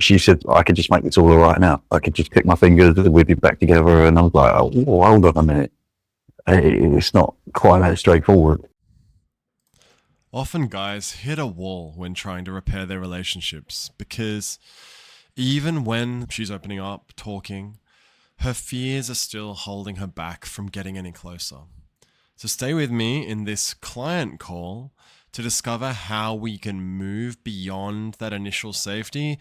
she said, I could just make this all right now. I could just click my fingers, we'd be back together. And I was like, oh, hold on a minute. It's not quite that straightforward. Often guys hit a wall when trying to repair their relationships because even when she's opening up, talking, her fears are still holding her back from getting any closer. So stay with me in this client call to discover how we can move beyond that initial safety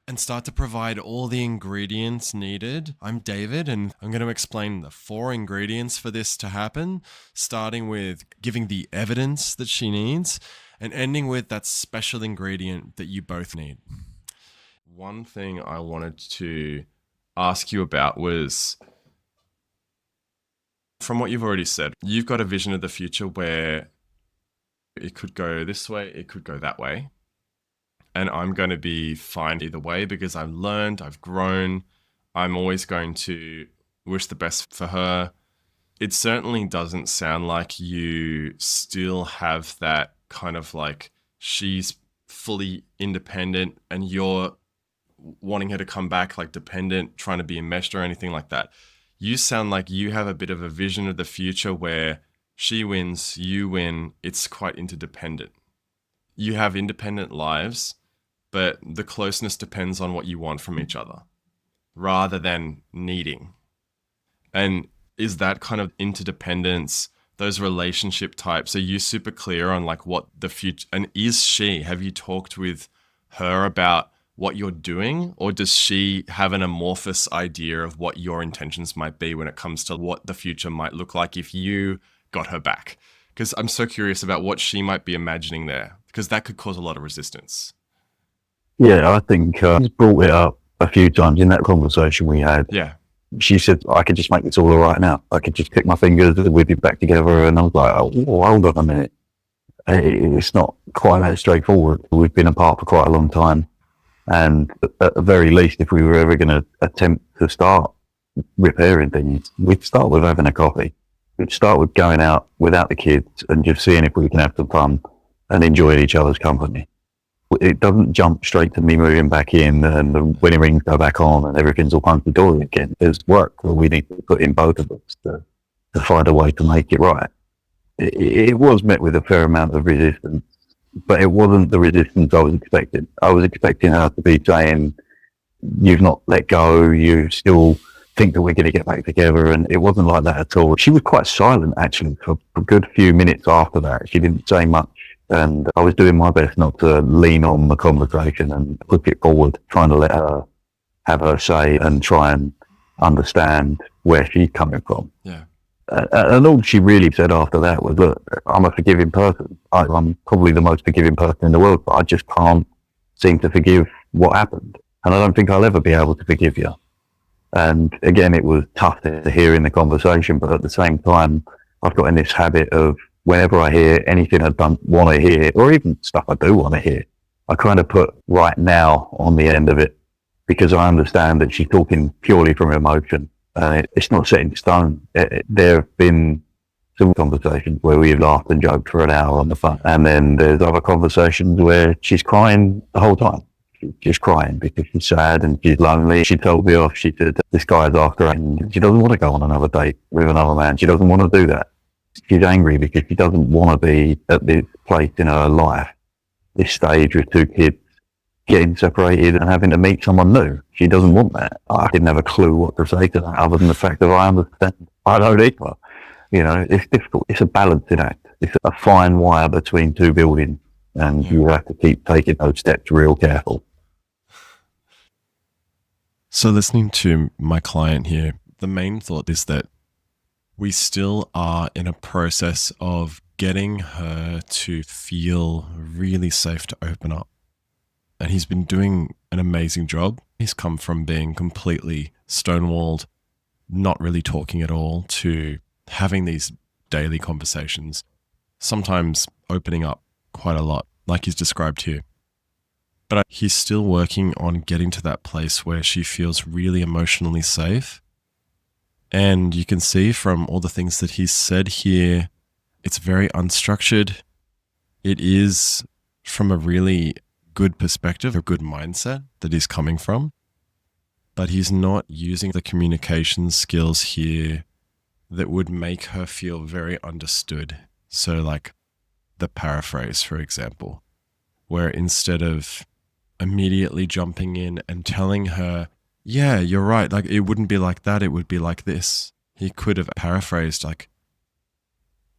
and start to provide all the ingredients needed. I'm David, and I'm going to explain the 4 ingredients for this to happen, starting with giving the evidence that she needs and ending with that special ingredient that you both need. One thing I wanted to ask you about was, from what you've already said, you've got a vision of the future where it could go this way, it could go that way. And I'm going to be fine either way because I've learned, I've grown. I'm always going to wish the best for her. It certainly doesn't sound like you still have that kind of like she's fully independent and you're wanting her to come back like dependent, trying to be enmeshed or anything like that. You sound like you have a bit of a vision of the future where she wins, you win. It's quite interdependent. You have independent lives, but the closeness depends on what you want from each other rather than needing. And is that kind of interdependence, those relationship types, are you super clear on like what the future, and have you talked with her about what you're doing, or does she have an amorphous idea of what your intentions might be when it comes to what the future might look like if you got her back? Because I'm so curious about what she might be imagining there, because that could cause a lot of resistance. Yeah, I think she's brought it up a few times in that conversation we had. Yeah. She said, I could just make this all right now. I could just click my fingers, we'd be back together. And I was like, oh, hold on a minute. It's not quite that straightforward. We've been apart for quite a long time. And at the very least, if we were ever going to attempt to start repairing things, we'd start with having a coffee. We'd start with going out without the kids and just seeing if we can have some fun and enjoy each other's company. It doesn't jump straight to me moving back in and the wedding rings go back on and everything's all hunky-dory again. There's work that we need to put in both of us to find a way to make it right. It was met with a fair amount of resistance, but it wasn't the resistance I was expecting. I was expecting her to be saying, you've not let go, you still think that we're going to get back together, and it wasn't like that at all. She was quite silent, actually, for a good few minutes after that. She didn't say much, and I was doing my best not to lean on the conversation and push it forward, trying to let her have her say and try and understand where she's coming from. Yeah. And all she really said after that was, look, I'm a forgiving person. I'm probably the most forgiving person in the world, but I just can't seem to forgive what happened. And I don't think I'll ever be able to forgive you. And again, it was tough to hear in the conversation, but at the same time, I've got in this habit of whenever I hear anything I don't want to hear, or even stuff I do want to hear, I kind of put right now on the end of it because I understand that she's talking purely from emotion. It's not set in stone. There have been some conversations where we've laughed and joked for an hour on the phone, and then there's other conversations where she's crying the whole time. She's just crying because she's sad and she's lonely. She told me off. She said, this guy's after her and she doesn't want to go on another date with another man. She doesn't want to do that. She's angry because she doesn't want to be at this place in her life, this stage with 2 kids, getting separated and having to meet someone new. She doesn't want that. I didn't have a clue what to say to that other than the fact that I understand. I don't either. You know, it's difficult. It's a balancing act. It's a fine wire between 2 buildings, and you have to keep taking those steps real careful. So listening to my client here, the main thought is that we still are in a process of getting her to feel really safe to open up. And he's been doing an amazing job. He's come from being completely stonewalled, not really talking at all, to having these daily conversations, sometimes opening up quite a lot, like he's described here. But he's still working on getting to that place where she feels really emotionally safe. And you can see from all the things that he's said here, it's very unstructured. It is from a really good perspective, a good mindset that he's coming from, but he's not using the communication skills here that would make her feel very understood. So like the paraphrase, for example, where instead of immediately jumping in and telling her, yeah, you're right, like it wouldn't be like that, it would be like this, he could have paraphrased like,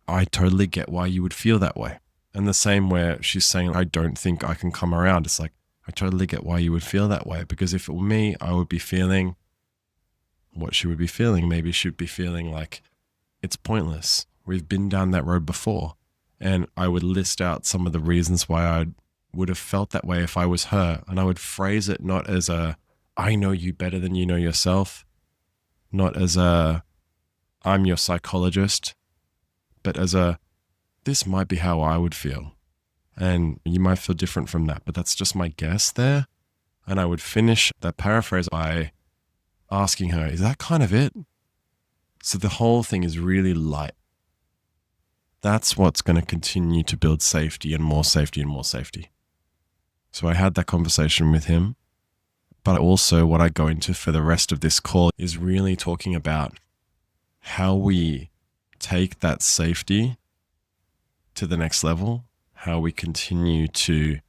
I totally get why you would feel that way. And the same where she's saying, I don't think I can come around. It's like, I totally get why you would feel that way. Because if it were me, I would be feeling what she would be feeling. Maybe she'd be feeling like it's pointless. We've been down that road before. And I would list out some of the reasons why I would have felt that way if I was her. And I would phrase it not as a, I know you better than you know yourself, not as a, I'm your psychologist, but as a, this might be how I would feel. And you might feel different from that, but that's just my guess there. And I would finish that paraphrase by asking her, is that kind of it? So the whole thing is really light. That's what's going to continue to build safety and more safety and more safety. So I had that conversation with him, but also what I go into for the rest of this call is really talking about how we take that safety to the next level, how we continue to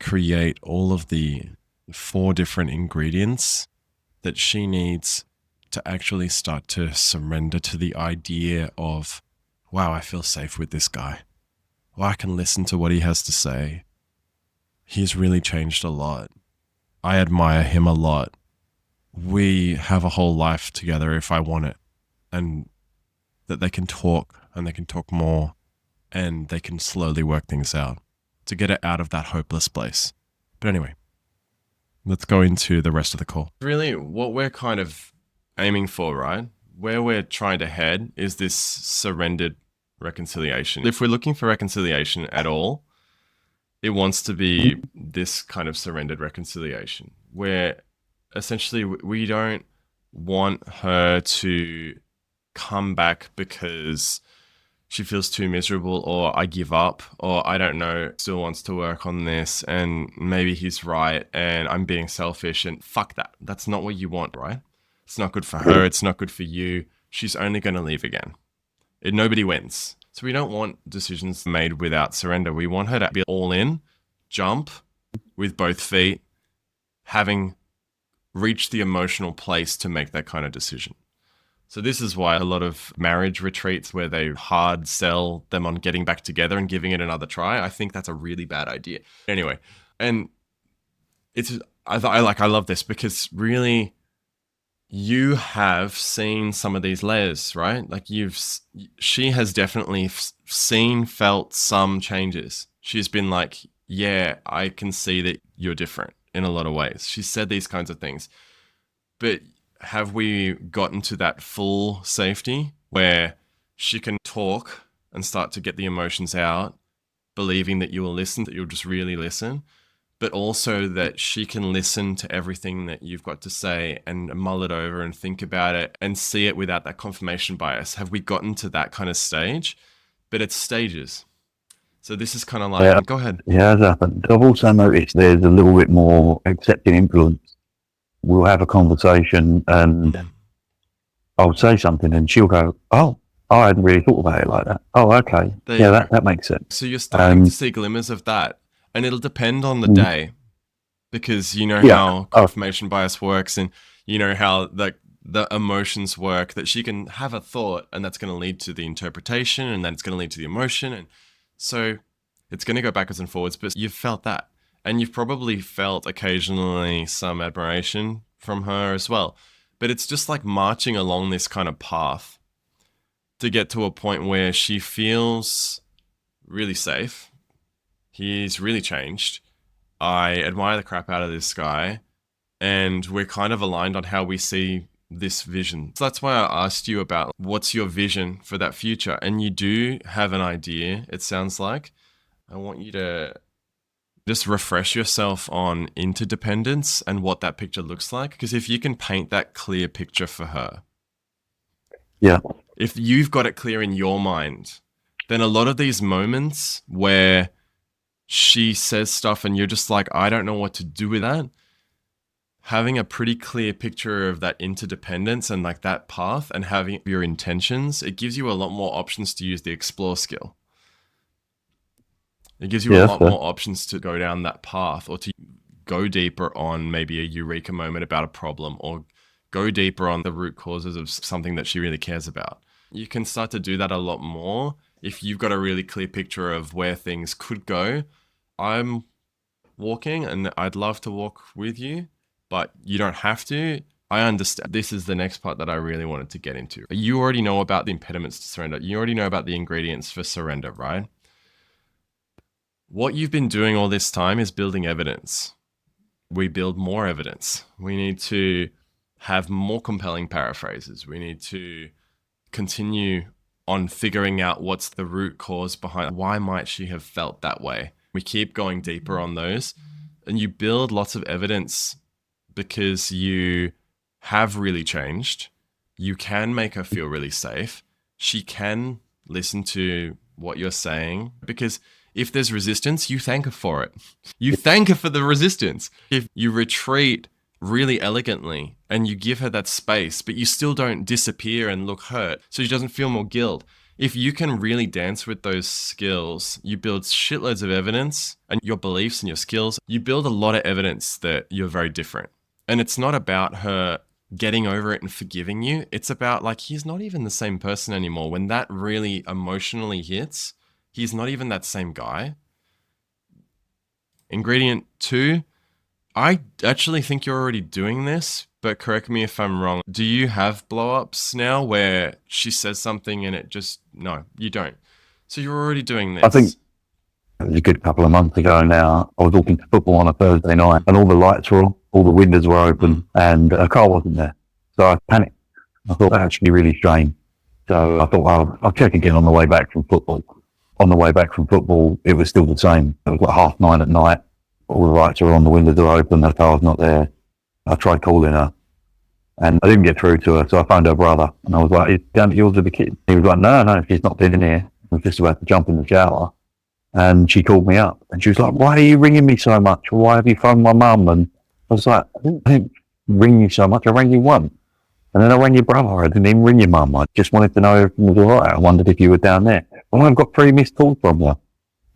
create all of the 4 different ingredients that she needs to actually start to surrender to the idea of, wow, I feel safe with this guy. Well, I can listen to what he has to say. He's really changed a lot. I admire him a lot. We have a whole life together if I want it. And that they can talk and they can talk more and they can slowly work things out to get it out of that hopeless place. But anyway, let's go into the rest of the call. Really, what we're kind of aiming for, right? Where we're trying to head is this surrendered reconciliation. If we're looking for reconciliation at all, it wants to be this kind of surrendered reconciliation where essentially we don't want her to come back because she feels too miserable, or I give up, or I don't know, still wants to work on this and maybe he's right and I'm being selfish, and fuck that. That's not what you want, right? It's not good for her. It's not good for you. She's only going to leave again. Nobody wins. So we don't want decisions made without surrender. We want her to be all in, jump with both feet, having reached the emotional place to make that kind of decision. So this is why a lot of marriage retreats where they hard sell them on getting back together and giving it another try, I think that's a really bad idea. Anyway, and I love this because really you have seen some of these layers, right? Like she has definitely felt some changes. She's been like, yeah, I can see that you're different in a lot of ways. She said these kinds of things, but have we gotten to that full safety where she can talk and start to get the emotions out, believing that you will listen, that you'll just really listen, but also that she can listen to everything that you've got to say and mull it over and think about it and see it without that confirmation bias? Have we gotten to that kind of stage? But it's stages. So this is kind of like, go ahead. Yeah, that's happened. I've also noticed there's a little bit more accepting influence. We'll have a conversation and I'll say something and she'll go, oh, I hadn't really thought about it like that. Oh, okay. Yeah, that makes sense. So you're starting to see glimmers of that. And it'll depend on the day, because you know how confirmation bias works, and you know how the emotions work, that she can have a thought and that's going to lead to the interpretation and then it's going to lead to the emotion. And so it's going to go backwards and forwards, but you've felt that. And you've probably felt occasionally some admiration from her as well. But it's just like marching along this kind of path to get to a point where she feels really safe. He's really changed. I admire the crap out of this guy. And we're kind of aligned on how we see this vision. So that's why I asked you about what's your vision for that future. And you do have an idea, it sounds like. I want you to just refresh yourself on interdependence and what that picture looks like. Because if you can paint that clear picture for her, if you've got it clear in your mind, then a lot of these moments where she says stuff and you're just like, I don't know what to do with that. Having a pretty clear picture of that interdependence and like that path and having your intentions, it gives you a lot more options to use the explore skill. It gives you a Yeah, that's lot fair. more options to go down that path or to go deeper on maybe a eureka moment about a problem or go deeper on the root causes of something that she really cares about. You can start to do that a lot more if you've got a really clear picture of where things could go. I'm walking and I'd love to walk with you, but you don't have to. I understand. This is the next part that I really wanted to get into. You already know about the impediments to surrender. You already know about the ingredients for surrender, right? What you've been doing all this time is building evidence. We build more evidence. We need to have more compelling paraphrases. We need to continue on figuring out what's the root cause behind why might she have felt that way. We keep going deeper on those and you build lots of evidence because you have really changed. You can make her feel really safe. She can listen to what you're saying because if there's resistance, you thank her for it. You thank her for the resistance. If you retreat really elegantly and you give her that space, but you still don't disappear and look hurt, so she doesn't feel more guilt. If you can really dance with those skills, you build shitloads of evidence and your beliefs and your skills, you build a lot of evidence that you're very different. And it's not about her getting over it and forgiving you. It's about like, he's not even the same person anymore. When that really emotionally hits, he's not even that same guy. Ingredient 2, I actually think you're already doing this, but correct me if I'm wrong. Do you have blow-ups now where she says something and it just, no, you don't. So you're already doing this. I think it was a good couple of months ago now. I was walking to football on a Thursday night and all the lights were on, all the windows were open and a car wasn't there. So I panicked. I thought that's actually really strange. So I thought, well, I'll check again on the way back from football. On the way back from football, it was still the same. It was like 9:30 at night. All the lights are on, the windows are open, the car's not there. I tried calling her and I didn't get through to her. So I phoned her brother and I was like, is down to yours with the kid? He was like, no, she's not been in here. I was just about to jump in the shower. And she called me up and she was like, why are you ringing me so much? Why have you phoned my mum? And I was like, I didn't ring you so much. I rang you once. And then I rang your brother. I didn't even ring your mum. I just wanted to know if everything was all right. I wondered if you were down there. Well, I've got 3 missed calls from you.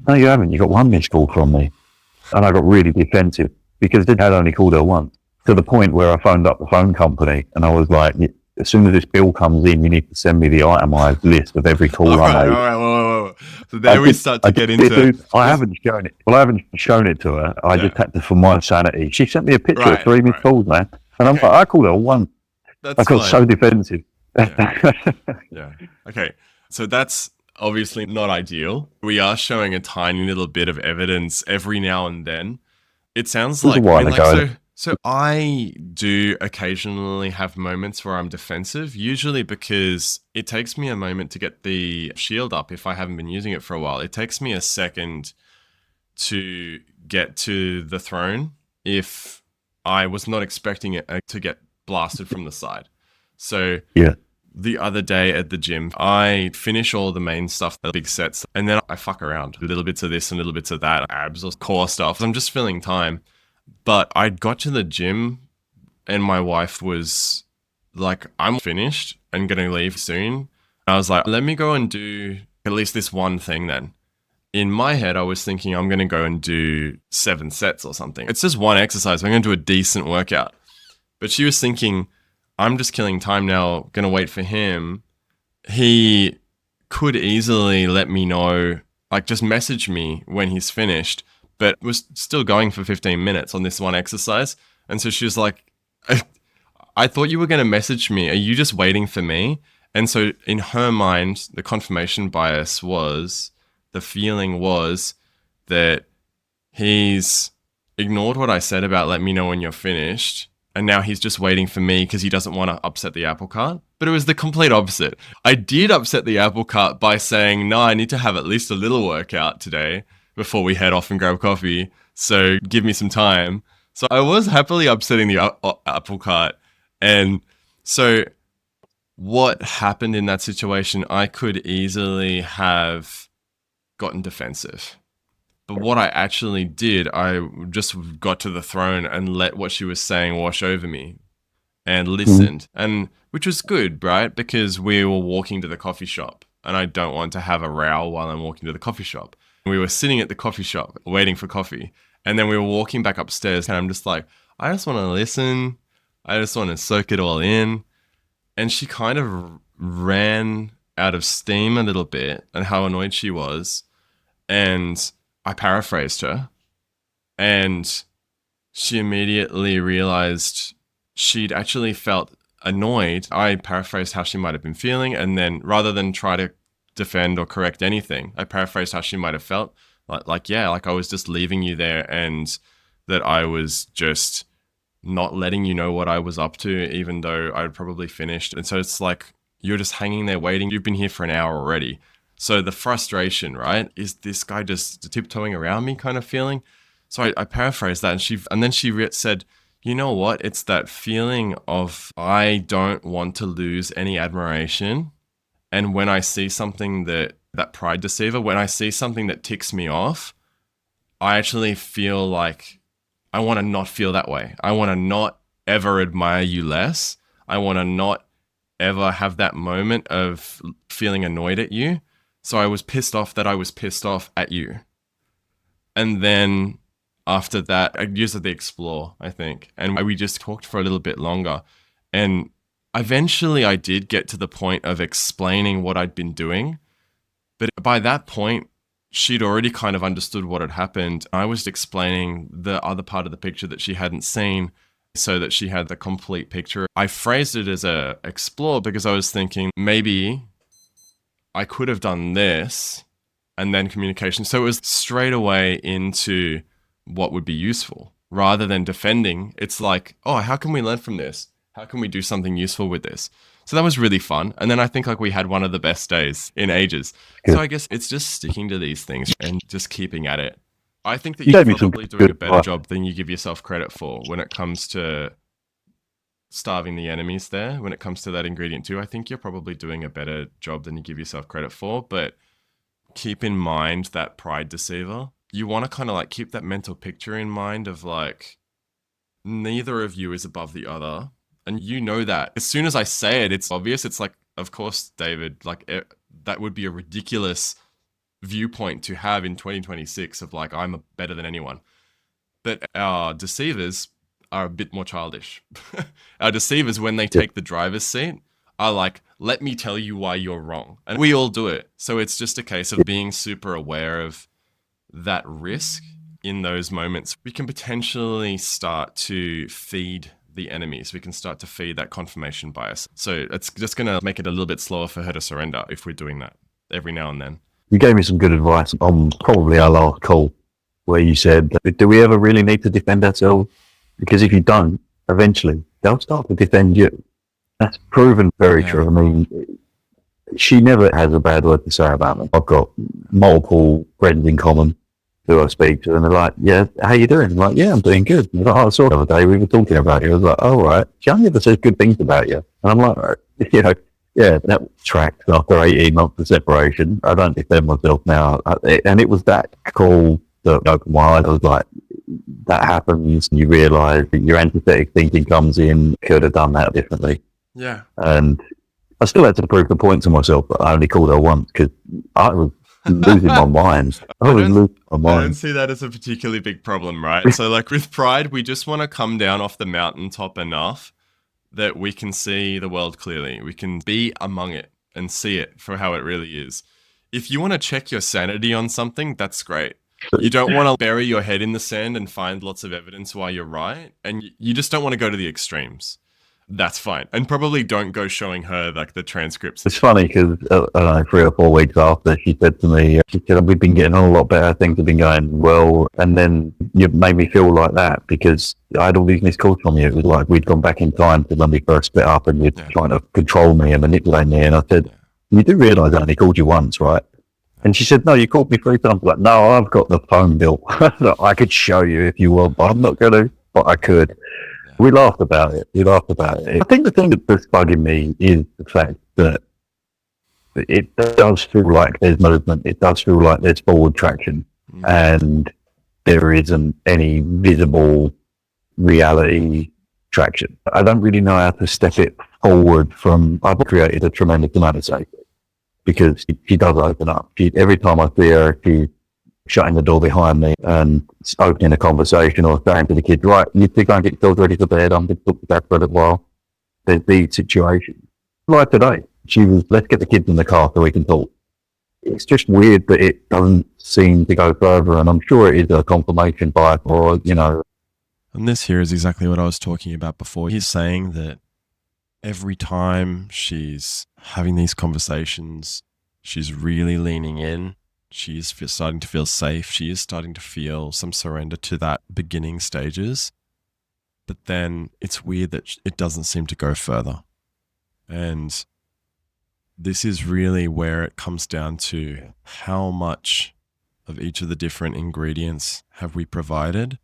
No, you haven't. You got 1 missed call from me. And I got really defensive because I had only called her once, to the point where I phoned up the phone company and I was like, as soon as this bill comes in, you need to send me the itemized list of every call I made. All right, whoa. So there we start to get into. I haven't shown it. Well, I haven't shown it to her. I just had to, for my sanity. She sent me a picture of 3 missed calls, man. And I'm like, I called her once. I got so defensive. Yeah. Okay. So that's obviously not ideal. We are showing a tiny little bit of evidence every now and then. It sounds like, so I do occasionally have moments where I'm defensive, usually because it takes me a moment to get the shield up if I haven't been using it for a while. It takes me a second to get to the throne if I was not expecting it to get blasted from the side. So the other day at the gym, I finish all the main stuff, the big sets, and then I fuck around. Little bits of this and little bits of that, abs or core stuff. I'm just filling time. But I got to the gym and my wife was like, I'm finished and going to leave soon. I was like, let me go and do at least this one thing then. In my head, I was thinking I'm going to go and do 7 sets or something. It's just one exercise. I'm going to do a decent workout. But she was thinking, I'm just killing time now, going to wait for him. He could easily let me know, like just message me when he's finished, but was still going for 15 minutes on this one exercise. And so she was like, I thought you were going to message me. Are you just waiting for me? And so in her mind, the confirmation bias was, the feeling was that he's ignored what I said about let me know when you're finished. And now he's just waiting for me because he doesn't want to upset the apple cart. But it was the complete opposite. I did upset the apple cart by saying, no, I need to have at least a little workout today before we head off and grab coffee. So give me some time. So I was happily upsetting the apple cart. And so what happened in that situation, I could easily have gotten defensive. what I actually did, I just got to the throne and let what she was saying wash over me and listened, and which was good, right? Because we were walking to the coffee shop and I don't want to have a row while I'm walking to the coffee shop. We were sitting at the coffee shop waiting for coffee, and then we were walking back upstairs and I'm just like, I just want to listen. I just want to soak it all in. And she kind of ran out of steam a little bit and how annoyed she was. And I paraphrased her, and she immediately realized she'd actually felt annoyed. I paraphrased how she might have been feeling, and then rather than try to defend or correct anything, I paraphrased how she might have felt. Like I was just leaving you there, and that I was just not letting you know what I was up to, even though I'd probably finished. And so it's like, you're just hanging there waiting. You've been here for an hour already. So the frustration, right, is this guy just tiptoeing around me kind of feeling. So I paraphrased that, and then she said, you know what? It's that feeling of, I don't want to lose any admiration. And when I see something that pride deceiver, when I see something that ticks me off, I actually feel like I want to not feel that way. I want to not ever admire you less. I want to not ever have that moment of feeling annoyed at you. So I was pissed off that I was pissed off at you. And then after that, I used the explore, I think. And we just talked for a little bit longer. And eventually I did get to the point of explaining what I'd been doing. But by that point, she'd already kind of understood what had happened. I was explaining the other part of the picture that she hadn't seen so that she had the complete picture. I phrased it as a explore because I was thinking maybe I could have done this and then communication. So it was straight away into what would be useful rather than defending. It's like, oh, how can we learn from this? How can we do something useful with this? So that was really fun. And then I think like we had one of the best days in ages. Good. So I guess it's just sticking to these things and just keeping at it. I think that you're probably doing a better job than you give yourself credit for when it comes to starving the enemies there. When it comes to that ingredient too, I think you're probably doing a better job than you give yourself credit for. But keep in mind that pride deceiver. You want to kind of like keep that mental picture in mind of like, neither of you is above the other. And you know that. As soon as I say it, it's obvious. It's like, of course, David, like that would be a ridiculous viewpoint to have in 2026 of like, I'm better than anyone. But our deceivers are a bit more childish. Our deceivers, when they take the driver's seat, are like, let me tell you why you're wrong. And we all do it. So it's just a case of being super aware of that risk in those moments. We can potentially start to feed the enemies. We can start to feed that confirmation bias. So it's just going to make it a little bit slower for her to surrender if we're doing that every now and then. You gave me some good advice on probably our last call where you said, do we ever really need to defend ourselves? Because if you don't, eventually they'll start to defend you. That's proven very true. I mean, she never has a bad word to say about me. I've got multiple friends in common who I speak to, and they're like, yeah, how you doing? I'm like, yeah, I'm doing good. Like, oh, I saw the other day, we were talking about you. I was like, oh, right. She only ever says good things about you. And I'm like, right. You know, yeah, that tracked after 18 months of separation. I don't defend myself now. And it was that call that opened my eyes. I was like, that happens. You realise that your antithetic thinking comes in, could have done that differently. Yeah. And I still had to prove the point to myself, but I only called her once because I was losing my mind. I don't see that as a particularly big problem, right? So like with pride, we just want to come down off the mountaintop enough that we can see the world clearly. We can be among it and see it for how it really is. If you want to check your sanity on something, that's great. You don't want to bury your head in the sand and find lots of evidence why you're right. And you just don't want to go to the extremes. That's fine. And probably don't go showing her like the transcripts. It's funny because 3 or 4 weeks after she said to me, she said, we've been getting on a lot better. Things have been going well. And then you made me feel like that because I had all these missed calls from you. It was like we'd gone back in time to when we first split up and you're trying to control me and manipulate me. And I said, you do realise I only called you once, right? And she said, no, you called me 3 times. I'm like, no, I've got the phone bill. I could show you if you want, but I'm not going to, but I could. We laughed about it. I think the thing that's bugging me is the fact that it does feel like there's movement. It does feel like there's forward traction. and there isn't any visible reality traction. I don't really know how to step it forward from, I've created a tremendous amount of safety because she does open up. Every time I see her, she's shutting the door behind me and opening a conversation or saying to the kids, right, you think I can get yourselves ready for bed, I'm going to talk to that for a little while. There's these situations. Like today, she was, let's get the kids in the car so we can talk. It's just weird that it doesn't seem to go further, and I'm sure it is a confirmation bias or, And this here is exactly what I was talking about before. He's saying that every time she's having these conversations, she's really leaning in. She is starting to feel safe. She is starting to feel some surrender to that beginning stages. But then it's weird that it doesn't seem to go further. And this is really where it comes down to how much of each of the different ingredients have we provided,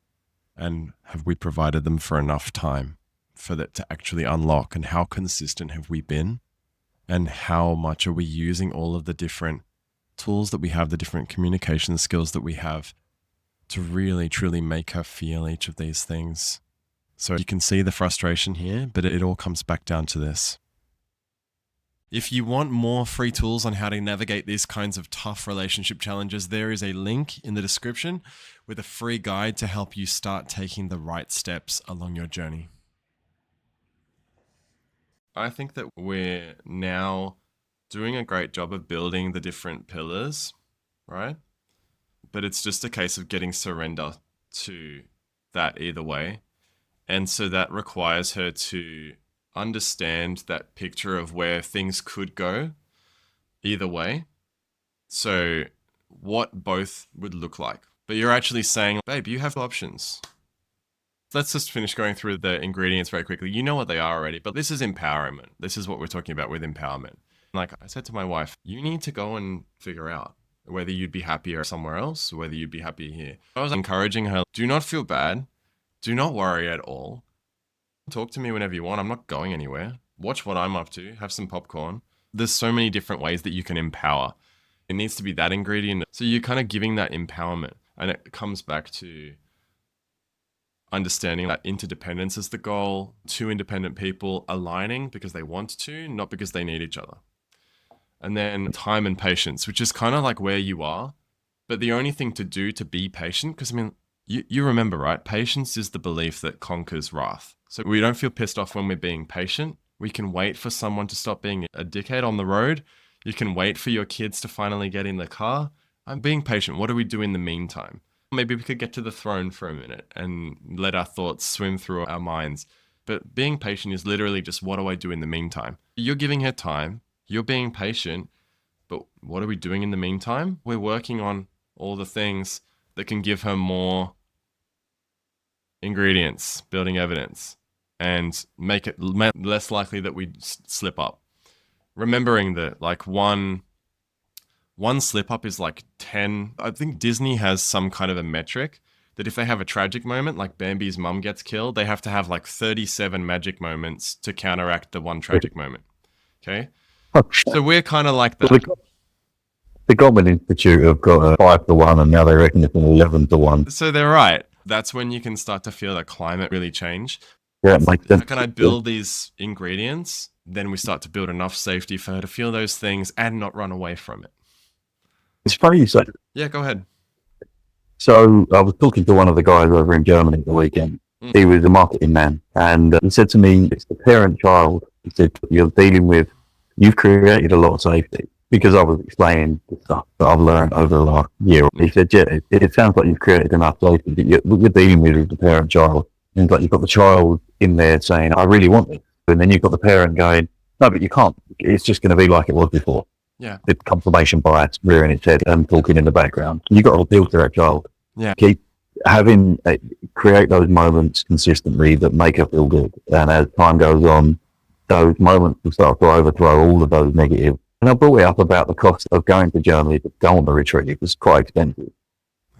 and have we provided them for enough time for that to actually unlock, and how consistent have we been, and how much are we using all of the different tools that we have, the different communication skills that we have to really truly make her feel each of these things. So you can see the frustration here, but it all comes back down to this. If you want more free tools on how to navigate these kinds of tough relationship challenges, there is a link in the description with a free guide to help you start taking the right steps along your journey. I think that we're now doing a great job of building the different pillars, right? But it's just a case of getting surrender to that either way. And so that requires her to understand that picture of where things could go either way. So what both would look like. But you're actually saying, babe, you have options. Let's just finish going through the ingredients very quickly. You know what they are already, but this is empowerment. This is what we're talking about with empowerment. Like I said to my wife, you need to go and figure out whether you'd be happier somewhere else, or whether you'd be happy here. I was encouraging her, do not feel bad. Do not worry at all. Talk to me whenever you want. I'm not going anywhere. Watch what I'm up to. Have some popcorn. There's so many different ways that you can empower. It needs to be that ingredient. So you're kind of giving that empowerment. And it comes back to understanding that interdependence is the goal. Two independent people aligning because they want to, not because they need each other. And then time and patience, which is kind of like where you are. But the only thing to do to be patient, because I mean, you remember, right? Patience is the belief that conquers wrath. So we don't feel pissed off when we're being patient. We can wait for someone to stop being a dickhead on the road. You can wait for your kids to finally get in the car. I'm being patient. What do we do in the meantime? Maybe we could get to the throne for a minute and let our thoughts swim through our minds. But being patient is literally just, what do I do in the meantime? You're giving her time. You're being patient. But what are we doing in the meantime? We're working on all the things that can give her more ingredients, building evidence, and make it less likely that we slip up. Remembering that like one slip up is like 10. I think Disney has some kind of a metric that if they have a tragic moment, like Bambi's mum gets killed, they have to have like 37 magic moments to counteract the one tragic moment. Okay? So we're kind of like that. The Gottman Institute have got a 5-1 and now they reckon it's an 11-1. So they're right. That's when you can start to feel the climate really change. Yeah, it makes sense. How can I build these ingredients? Then we start to build enough safety for her to feel those things and not run away from it. It's funny you say. Yeah, go ahead. So I was talking to one of the guys over in Germany the weekend. He was a marketing man, and he said to me, it's the parent-child. He said, you've created a lot of safety. Because I was explaining the stuff that I've learned over the last year. He said, yeah, it sounds like you've created enough safety that what you're dealing with is the parent-child. And it's like you've got the child in there saying, I really want this. And then you've got the parent going, no, but you can't. It's just going to be like it was before. Yeah. The confirmation bias rearing its head and talking in the background. You've got to appeal to that child. Yeah. Keep create those moments consistently that make her feel good. And as time goes on, those moments will start to overthrow all of those negative. And I brought it up about the cost of going to Germany to go on the retreat. It was quite expensive.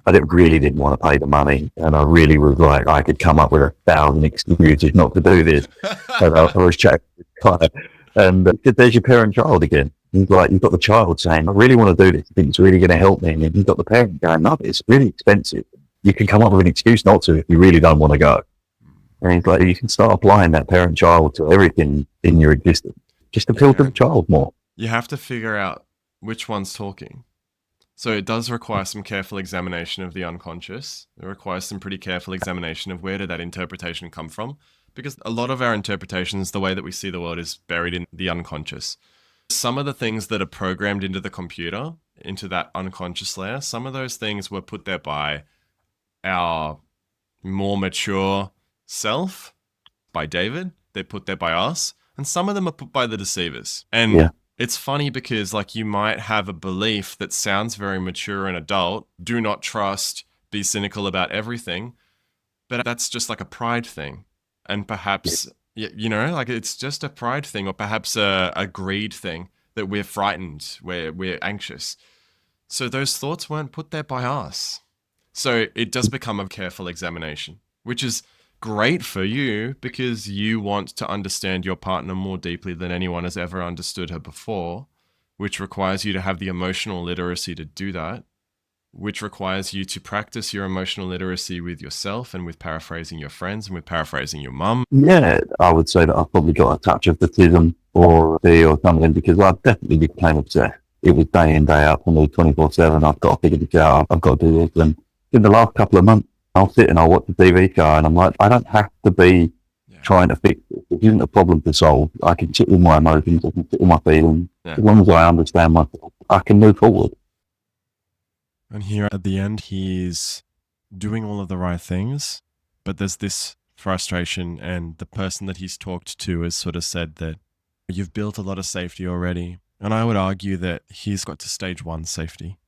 I really didn't want to pay the money. And I really was like, I could come up with 1,000 excuses not to do this. And I was chatting with Claire. And there's your parent-child again. He's like, you've got the child saying, I really want to do this. I think it's really going to help me. And then you've got the parent going, no, it's really expensive. You can come up with an excuse not to if you really don't want to go. And he's like, you can start applying that parent-child to everything in your existence, just appeal to the child more. You have to figure out which one's talking. So it does require some careful examination of the unconscious. It requires some pretty careful examination of where did that interpretation come from? Because a lot of our interpretations, the way that we see the world, is buried in the unconscious. Some of the things that are programmed into the computer, into that unconscious layer, some of those things were put there by our more mature self, by David. They're put there by us. And some of them are put by the deceivers. And it's funny because, like, you might have a belief that sounds very mature and adult. Do not trust, be cynical about everything. But that's just like a pride thing. And perhaps, you know, like it's just a pride thing, or perhaps a greed thing, that we're frightened, we're anxious. So those thoughts weren't put there by us. So it does become a careful examination, which is great for you because you want to understand your partner more deeply than anyone has ever understood her before, which requires you to have the emotional literacy to do that, which requires you to practice your emotional literacy with yourself and with paraphrasing your friends and with paraphrasing your mum. Yeah, I would say that I've probably got a touch of autism or something, because I definitely became obsessed. It was day in, day out for me, 24/7. I've got to figure this out. I've got to do this. And in the last couple of months, I'll sit and I'll watch a TV show and I'm like, I don't have to be trying to fix it. It isn't a problem to solve. I can sit with my emotions, I can sit with my feelings. As long as I understand myself, I can move forward. And here at the end, he's doing all of the right things, but there's this frustration, and the person that he's talked to has sort of said that you've built a lot of safety already. And I would argue that he's got to stage 1 safety,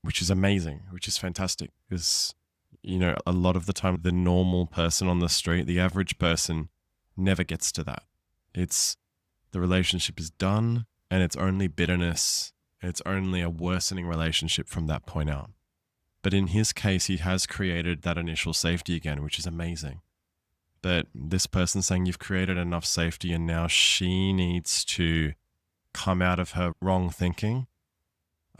which is amazing, which is fantastic, because, you know, a lot of the time, the normal person on the street, the average person, never gets to that. It's the relationship is done and it's only bitterness. It's only a worsening relationship from that point out. But in his case, he has created that initial safety again, which is amazing. But this person's saying you've created enough safety and now she needs to come out of her wrong thinking.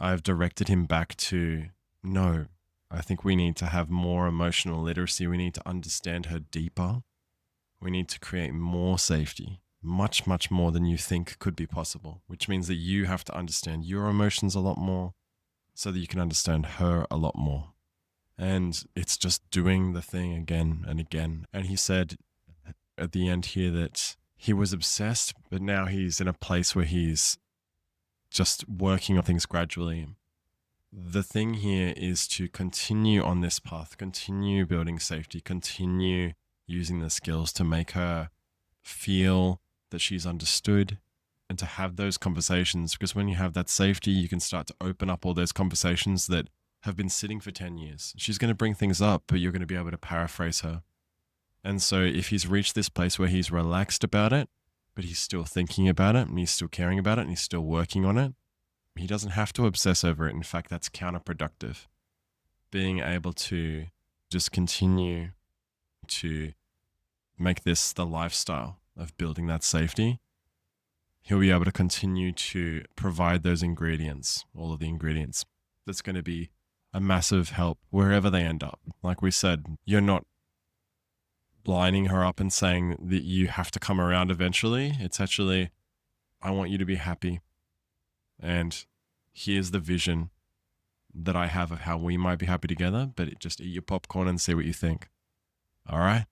I've directed him back to, no, I think we need to have more emotional literacy. We need to understand her deeper. We need to create more safety, much, much more than you think could be possible, which means that you have to understand your emotions a lot more so that you can understand her a lot more. And it's just doing the thing again and again. And he said at the end here that he was obsessed, but now he's in a place where he's just working on things gradually. The thing here is to continue on this path, continue building safety, continue using the skills to make her feel that she's understood, and to have those conversations, because when you have that safety, you can start to open up all those conversations that have been sitting for 10 years. She's going to bring things up, but you're going to be able to paraphrase her. And so if he's reached this place where he's relaxed about it, but he's still thinking about it and he's still caring about it and he's still working on it, he doesn't have to obsess over it. In fact, that's counterproductive. Being able to just continue to make this the lifestyle of building that safety, he'll be able to continue to provide those ingredients, all of the ingredients. That's going to be a massive help wherever they end up. Like we said, you're not lining her up and saying that you have to come around eventually. It's actually, I want you to be happy. And here's the vision that I have of how we might be happy together, but just eat your popcorn and see what you think. All right?